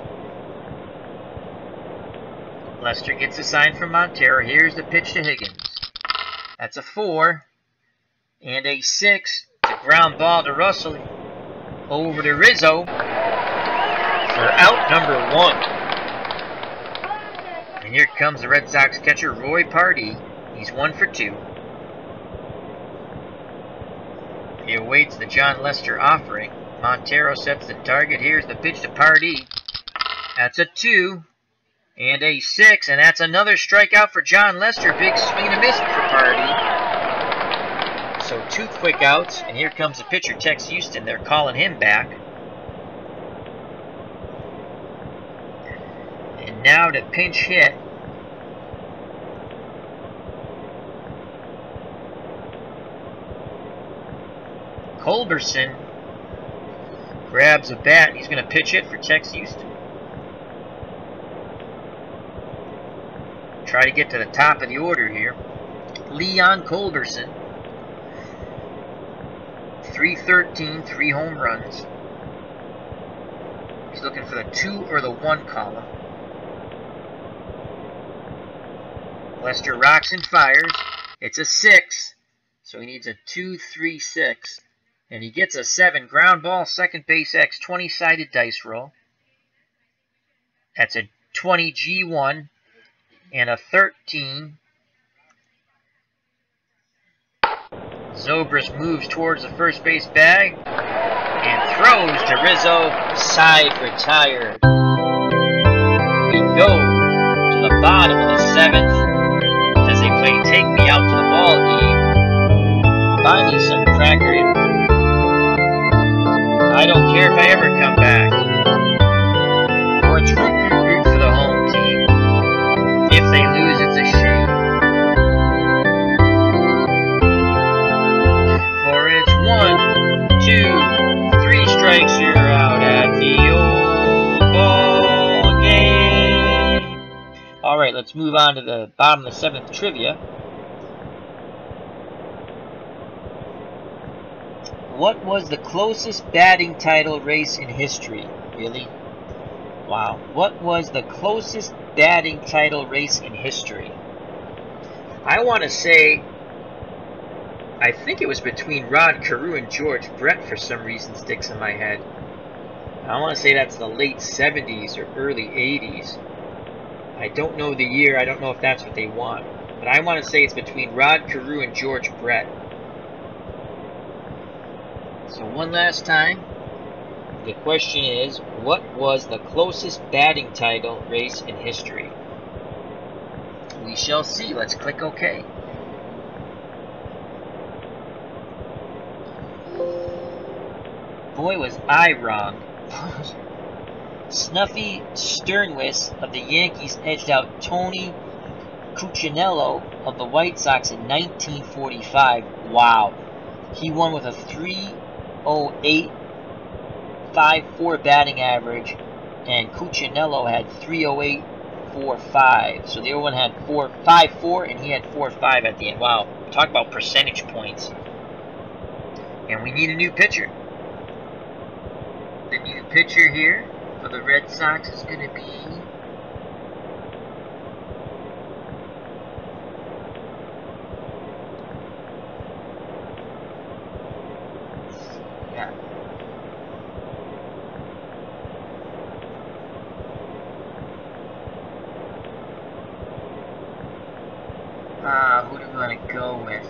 Lester gets a sign from Montero. Here's the pitch to Higgins. That's a 4 and a 6. The ground ball to Russell. Over to Rizzo for out number 1. And here comes the Red Sox catcher, Roy Pardee. He's 1 for 2. He awaits the John Lester offering. Montero sets the target. Here's the pitch to Pardee. That's a 2 and a 6, and that's another strikeout for John Lester. Big swing and a miss for Pardee. So 2 quick outs, and here comes the pitcher, Tex Hughson. They're calling him back. And now to pinch hit. Culberson grabs a bat, and he's going to pitch hit for Tex Hughson. Try to get to the top of the order here. Leon Culberson, 313, 3 home runs. He's looking for the 2 or the 1 column. Lester rocks and fires. It's a 6, so he needs a 2, 3, 6. And he gets a 7. Ground ball, second base X, 20-sided dice roll. That's a 20 G1 and a 13. Zobrist moves towards the first base bag and throws to Rizzo. Side retired. We go to the bottom of the 7th as they play Take Me Out to the Ball Game. Buy me some cracker and I don't care if I ever come back. Or it's root for the home team. If they lose, it's a shame. For it's 1, 2, 3 strikes, you're out at the old ball game. Alright, let's move on to the bottom of the 7th trivia. What was the closest batting title race in history? Really? Wow. What was the closest batting title race in history? I want to say, I think it was between Rod Carew and George Brett for some reason sticks in my head. I want to say that's the late 70s or early 80s. I don't know the year. I don't know if that's what they want. But I want to say it's between Rod Carew and George Brett. So one last time, the question is, what was the closest batting title race in history? We shall see. Let's click OK. Boy, was I wrong. Snuffy Sternwis of the Yankees edged out Tony Cuccinello of the White Sox in 1945. Wow. He won with a 308.54 batting average, and Cuccinello had 308.45. So the other one had 4.54, and he had 4.5 at the end. Wow. Talk about percentage points. And we need a new pitcher. The new pitcher here for the Red Sox is going to be... who do we want to go with?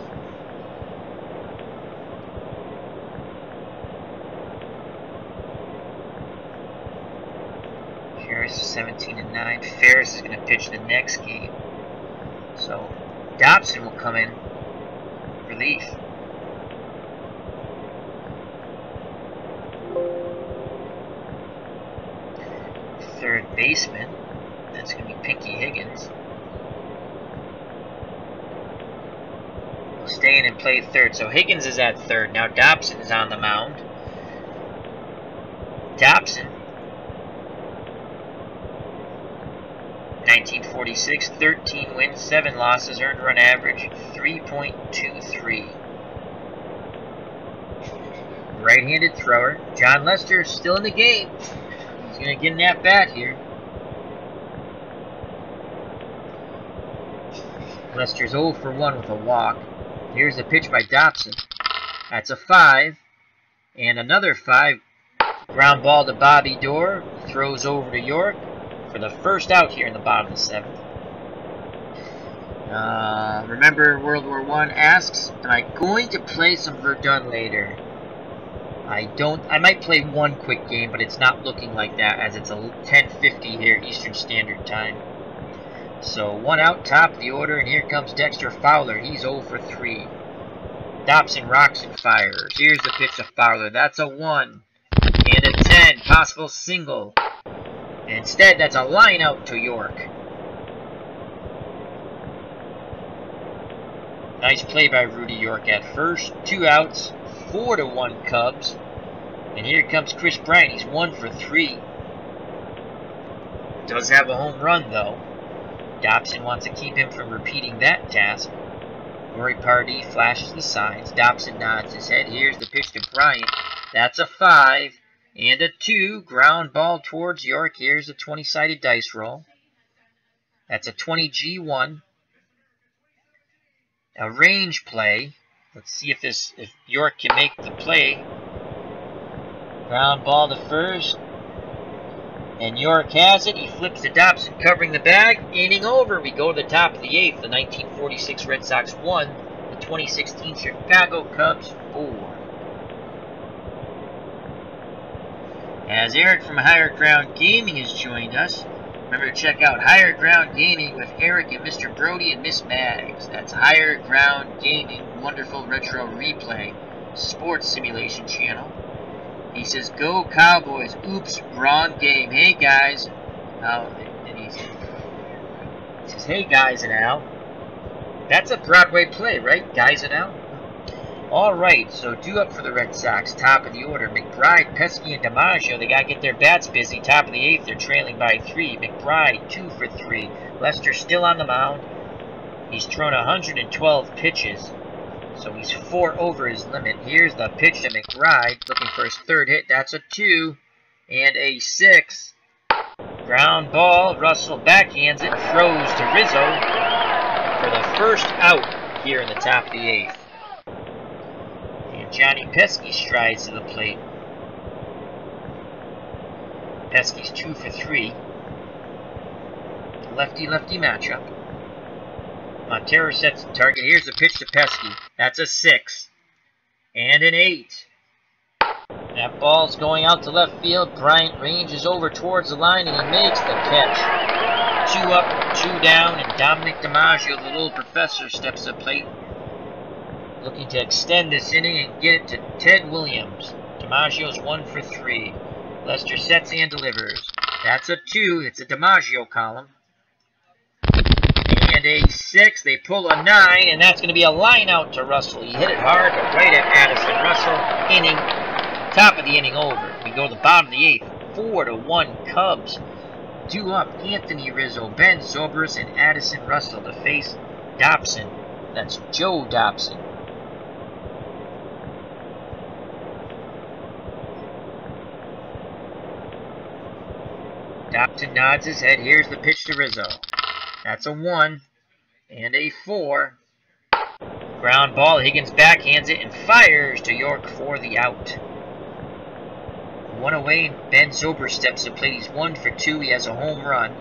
Harris is 17-9. Ferris is going to pitch the next game. So Dobson will come in relief. Third baseman, that's going to be Pinky Higgins. Will stay in and play third. So Higgins is at third. Now Dobson is on the mound. Dobson, 1946, 13 wins, 7 losses, earned run average 3.23. Right-handed thrower. John Lester still in the game. He's going to get an at-bat here. Lester's 0 for 1 with a walk. Here's a pitch by Dobson. That's a 5. And another 5. Ground ball to Bobby Dorr. Throws over to York for the first out here in the bottom of the 7th. Remember World War I asks, am I going to play some Verdun later? I might play one quick game, but it's not looking like that as it's a 10:50 here Eastern Standard Time. So 1 out, top of the order, and here comes Dexter Fowler. He's 0 for 3. Dobson rocks and fires. Here's the pitch to Fowler. That's a 1 and a 10, possible single. Instead, that's a line out to York. Nice play by Rudy York at first. 2 outs, 4-1 Cubs. And here comes Chris Bryant. He's 1 for 3. Does have a home run, though. Dobson wants to keep him from repeating that task. Roy Pardee flashes the signs. Dobson nods his head. Here's the pitch to Bryant. That's a 5 and a 2. Ground ball towards York. Here's a 20-sided dice roll. That's a 20 G1. A range play. Let's see if York can make the play. Ground ball to first. And York has it. He flips to Dobson, covering the bag. Inning over. We go to the top of the 8th. The 1946 Red Sox 1. The 2016 Chicago Cubs 4. As Eric from Higher Ground Gaming has joined us. Remember to check out Higher Ground Gaming with Eric and Mr. Brody and Miss Mags. That's Higher Ground Gaming, wonderful retro replay, sports simulation channel. He says, go Cowboys. Oops, wrong game. Hey, guys. And he says, hey, guys and Al. That's a Broadway play, right? Guys and Al? All right, so due up for the Red Sox. Top of the order. McBride, Pesky, and DiMaggio. They got to get their bats busy. Top of the 8th, they're trailing by 3. McBride, 2 for 3. Lester still on the mound. He's thrown 112 pitches. So he's 4 over his limit. Here's the pitch to McBride, looking for his 3rd hit. That's a 2 and a 6. Ground ball. Russell backhands it, throws to Rizzo for the first out here in the top of the 8th. And Johnny Pesky strides to the plate. Pesky's 2 for 3. Lefty-lefty matchup. Montero sets the target. Here's the pitch to Pesky. That's a 6 and an 8. That ball's going out to left field. Bryant ranges over towards the line and he makes the catch. 2 up, 2 down, and Dominic DiMaggio, the little professor, steps to the plate, looking to extend this inning and get it to Ted Williams. DiMaggio's 1 for 3. Lester sets and delivers. That's a 2. It's a DiMaggio column. And a 6. They pull a 9, and that's going to be a line out to Russell. He hit it hard, but right at Addison Russell. Inning, top of the inning over. We go to the bottom of the 8th. 4-1 Cubs. Due up Anthony Rizzo, Ben Zobrist, and Addison Russell to face Dobson. That's Joe Dobson. Dobson nods his head. Here's the pitch to Rizzo. That's a 1 and a 4. Ground ball. Higgins backhands it and fires to York for the out. 1 away, and Ben Zobrist steps to the plate. He's 1 for 2. He has a home run.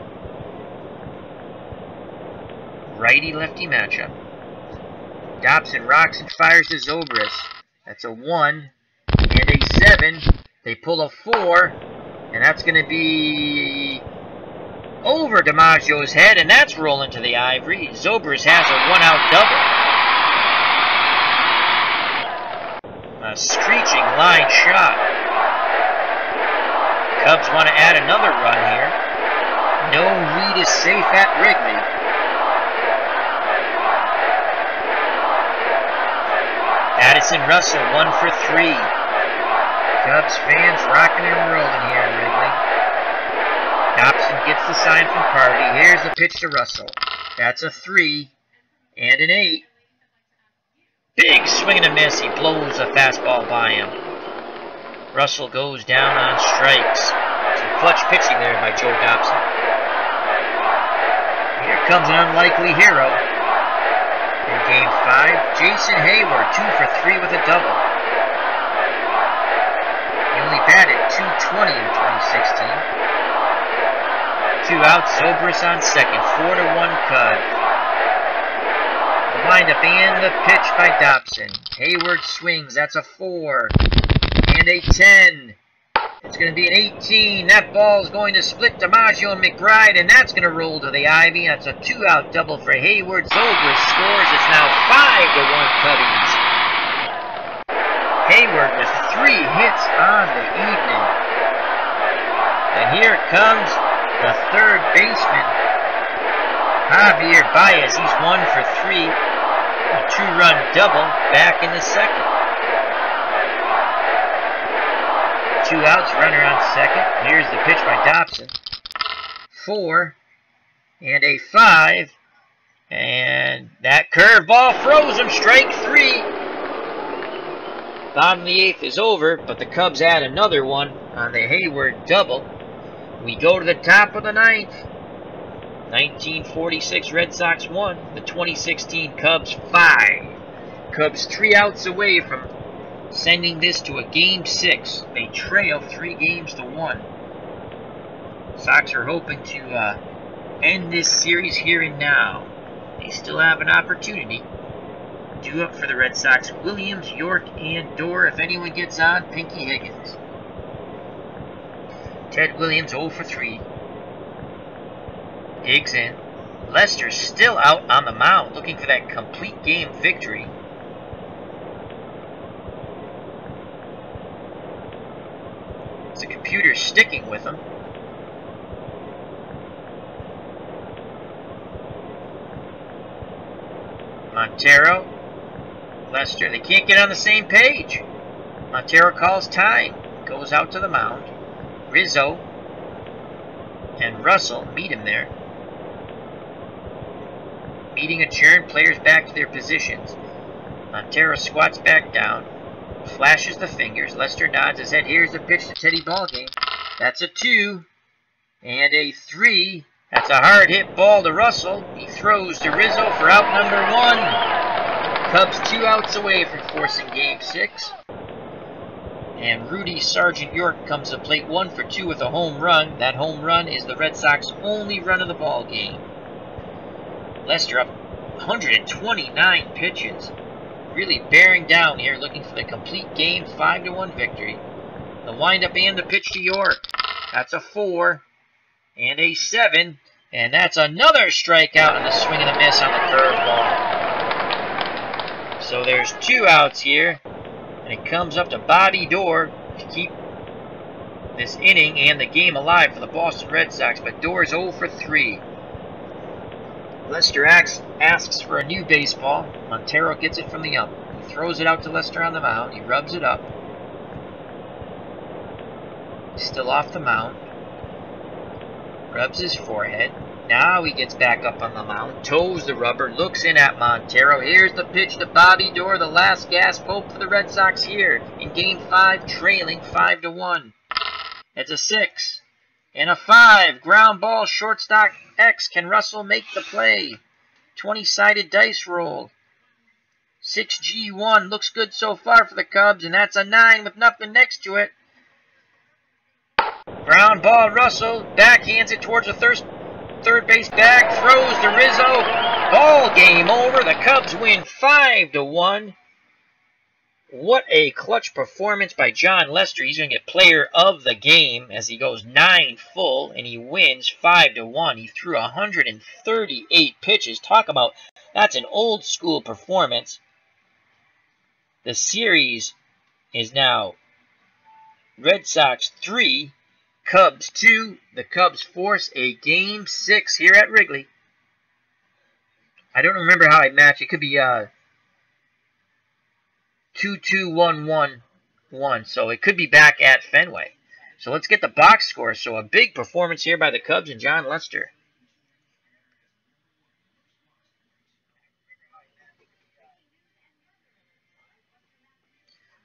Righty-lefty matchup. Dobson rocks and fires to Zobrist. That's a 1 and a 7. They pull a 4, and that's going to be over DiMaggio's head, and that's rolling to the ivory. Zobrist has a one-out double. A screeching line shot. Cubs want to add another run here. No lead is safe at Wrigley. Addison Russell 1 for 3. Cubs fans rocking and rolling here in Wrigley. Dobson gets the sign from Party. Here's the pitch to Russell. That's a 3 and an 8. Big swing and a miss. He blows a fastball by him. Russell goes down on strikes. Some clutch pitching there by Joe Dobson. Here comes an unlikely hero. In Game 5, Jason Hayward 2 for 3 with a double. He only batted .220 in 2016. 2 outs, Zobrist on second, 4-1 Cubs. The windup and the pitch by Dobson. Hayward swings, that's a 4 and a 10. It's going to be an 18. That ball is going to split DiMaggio and McBride, and that's going to roll to the ivy. That's a 2-out double for Hayward. Zobrist scores. It's now 5-1 Cubbies. Hayward with 3 hits on the evening. And here comes the third baseman, Javier Baez. He's 1 for 3. A 2-run double back in the second. 2 outs, runner on second. Here's the pitch by Dobson. 4 and a 5. And that curveball froze him. Strike 3. Bottom of the 8th is over, but the Cubs add another one on the Hayward double. We go to the top of the 9th. 1946 Red Sox 1. The 2016 Cubs 5. Cubs 3 outs away from sending this to a Game 6. They trail 3-1. Sox are hoping to end this series here and now. They still have an opportunity. Due up for the Red Sox, Williams, York, and Dorr. If anyone gets on, Pinky Higgins. Ted Williams 0 for 3. Digs in. Lester still out on the mound, looking for that complete game victory. The computer's sticking with him. Montero, Lester, they can't get on the same page. Montero calls time, goes out to the mound. Rizzo and Russell meet him there. Meeting adjourned, players back to their positions. Montero squats back down. Flashes the fingers. Lester nods his head. Here's the pitch to Teddy Ballgame. That's a 2 and a 3. That's a hard hit ball to Russell. He throws to Rizzo for out number 1. Cubs 2 outs away from forcing Game 6. And Rudy Sergeant York comes to plate 1 for 2 with a home run. That home run is the Red Sox only run of the ball game. Lester up 129 pitches. Really bearing down here, looking for the complete game 5-1 victory. The windup and the pitch to York. That's a 4 and a 7. And that's another strikeout and a swing and a miss on the curveball. So there's 2 outs here. And it comes up to Bobby Dorr to keep this inning and the game alive for the Boston Red Sox. But Dorr's 0 for 3. Lester asks for a new baseball. Montero gets it from the ump. He throws it out to Lester on the mound. He rubs it up. He's still off the mound. Rubs his forehead. Now he gets back up on the mound. Toes the rubber. Looks in at Montero. Here's the pitch to Bobby Dorr. The last gasp hope for the Red Sox here in Game 5, trailing 5-1. It's a 6. And a 5. Ground ball, shortstop X. Can Russell make the play? 20-sided dice roll. 6G1. Looks good so far for the Cubs. And that's a 9 with nothing next to it. Ground ball, Russell. Backhands it towards the third base bag. Throws to Rizzo. Ball game over. The Cubs win 5-1. What a clutch performance by John Lester. He's going to get player of the game as he goes 9 full and he wins 5-1. He threw 138 pitches. Talk about, that's an old school performance. The series is now Red Sox 3, Cubs 2. The Cubs force a Game 6 here at Wrigley. I don't remember how I match. It could be 2-2-1-1-1. So it could be back at Fenway. So let's get the box score. So a big performance here by the Cubs and John Lester.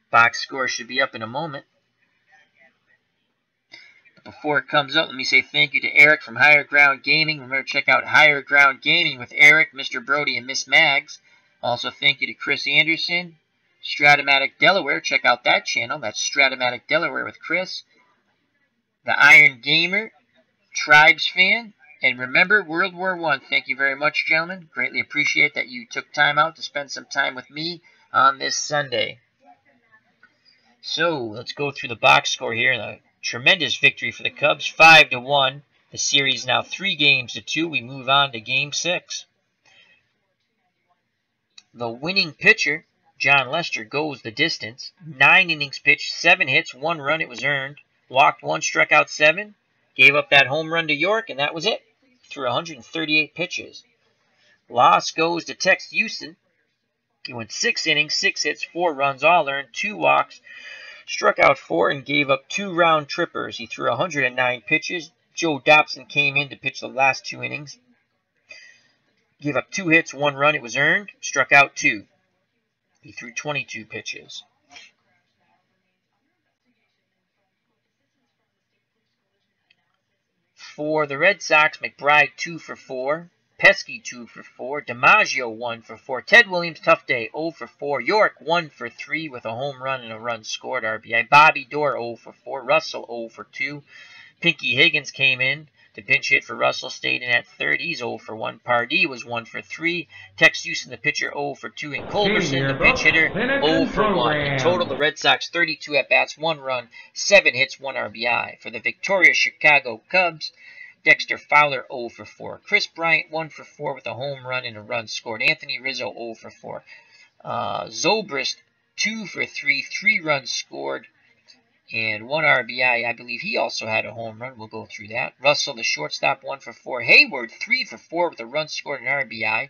Box score should be up in a moment. But before it comes up, let me say thank you to Eric from Higher Ground Gaming. Remember, check out Higher Ground Gaming with Eric, Mr. Brody, and Miss Mags. Also, thank you to Chris Anderson, Strat-O-Matic Delaware. Check out that channel. That's Strat-O-Matic Delaware with Chris. The Iron Gamer, Tribes Fan. And remember, World War I. Thank you very much, gentlemen. Greatly appreciate that you took time out to spend some time with me on this Sunday. So, let's go through the box score here. A tremendous victory for the Cubs, 5-1. The series now 3-2. We move on to Game 6. The winning pitcher, John Lester, goes the distance. 9 innings pitched, 7 hits, 1 run. It was earned. Walked 1, struck out 7. Gave up that home run to York, and that was it. Threw 138 pitches. Loss goes to Tex Hughson. He went 6 innings, 6 hits, 4 runs, all earned, 2 walks. Struck out 4 and gave up 2 round trippers. He threw 109 pitches. Joe Dobson came in to pitch the last 2 innings. Gave up 2 hits, 1 run. It was earned. Struck out 2. He threw 22 pitches. For the Red Sox, McBride 2 for 4. Pesky 2 for 4. DiMaggio 1 for 4. Ted Williams, tough day, 0 for 4. York 1 for 3 with a home run and a run scored RBI. Bobby Doerr 0 for 4. Russell 0 for 2. Pinky Higgins came in to pinch hit for Russell, stayed in at third. He's 0 for 1. Pardee was 1 for 3. Tex Hughson, the pitcher, 0 for 2. And Culberson, the pinch hitter, 0 for 1. In total, the Red Sox 32 at-bats, 1 run, 7 hits, 1 RBI. For the victorious Chicago Cubs, Dexter Fowler 0 for 4. Chris Bryant 1 for 4 with a home run and a run scored. Anthony Rizzo 0 for 4. Zobrist 2 for 3, 3 runs scored and 1 RBI. I believe he also had a home run. We'll go through that. Russell, the shortstop, 1 for 4. Hayward 3 for 4 with a run scored and RBI.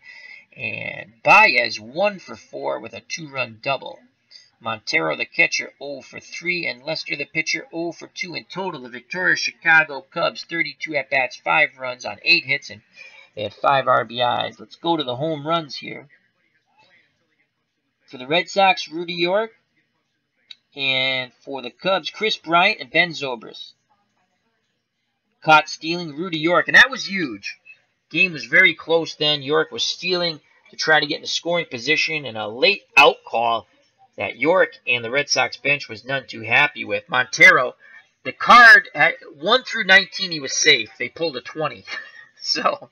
And Baez 1 for 4 with a 2-run double. Montero, the catcher, 0 for 3, and Lester, the pitcher, 0 for 2. In total, the victorious Chicago Cubs, 32 at-bats, 5 runs on 8 hits, and they had 5 RBIs. Let's go to the home runs here. For the Red Sox, Rudy York, and for the Cubs, Chris Bryant and Ben Zobrist. Caught stealing Rudy York, and that was huge. Game was very close then. York was stealing to try to get in the scoring position, and a late out call that York and the Red Sox bench was none too happy with. Montero, the card, at 1 through 19, he was safe. They pulled a 20. So,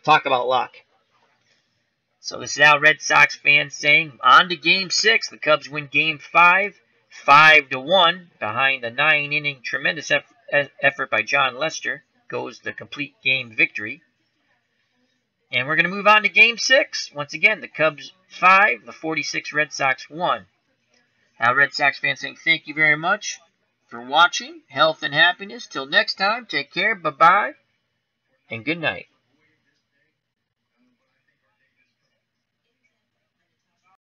talk about luck. So this is now Red Sox fans saying, on to Game 6. The Cubs win Game 5, 5-1. Behind the 9-inning tremendous effort by John Lester goes the complete game victory. And we're going to move on to Game 6. Once again, the Cubs 5, the 46 Red Sox 1. Now, Red Sox fans saying thank you very much for watching. Health and happiness. Till next time, take care, bye-bye, and good night.